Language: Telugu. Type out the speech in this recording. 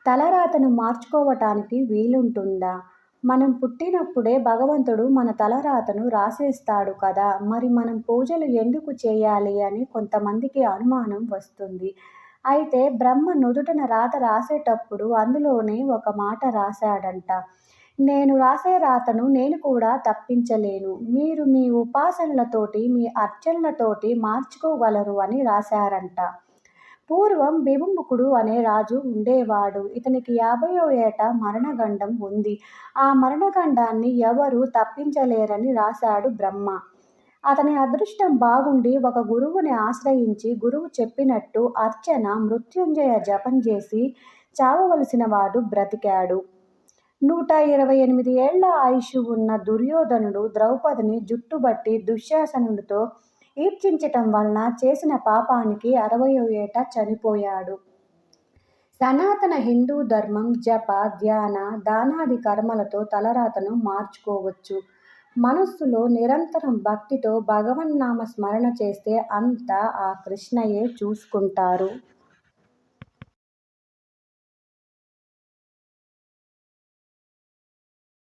తలరాతను మార్చుకోవటానికి వీలుంటుందా? మనం పుట్టినప్పుడే భగవంతుడు మన తలరాతను రాసేస్తాడు కదా! మరి మనం పూజలు ఎందుకు చేయాలి అని కొంతమందికి అనుమానం వస్తుంది. అయితే బ్రహ్మ నుదుటన రాత రాసేటప్పుడు అందులోనే ఒక మాట రాశాడంట. నేను రాసే రాతను నేను కూడా తప్పించలేను. మీరు మీ ఉపాసనలతోటి, మీ అర్చనలతోటి మార్చుకోగలరు అని రాశారంట. పూర్వం భీముముఖుడు అనే రాజు ఉండేవాడు. ఇతనికి 50వ ఏట మరణగండం ఉంది. ఆ మరణగండాన్ని ఎవరూ తప్పించలేరని రాశాడు బ్రహ్మ. అతని అదృష్టం బాగుండి ఒక గురువుని ఆశ్రయించి గురువు చెప్పినట్టు అర్చన, మృత్యుంజయ జపం చేసి చావవలసిన వాడు బ్రతికాడు. 128 ఏళ్ల ఆయుష్షు ఉన్న దుర్యోధనుడు ద్రౌపదిని జుట్టుబట్టి దుశ్శాసనుడితో ఈడ్చించటం వలన చేసిన పాపానికి 60వ ఏట చనిపోయాడు. సనాతన హిందూ ధర్మం జప, ధ్యాన, దానాది కర్మలతో తలరాతను మార్చుకోవచ్చు. మనస్సులో నిరంతరం భక్తితో భగవన్నామ స్మరణ చేస్తే అంతా ఆ కృష్ణయే చూసుకుంటారు.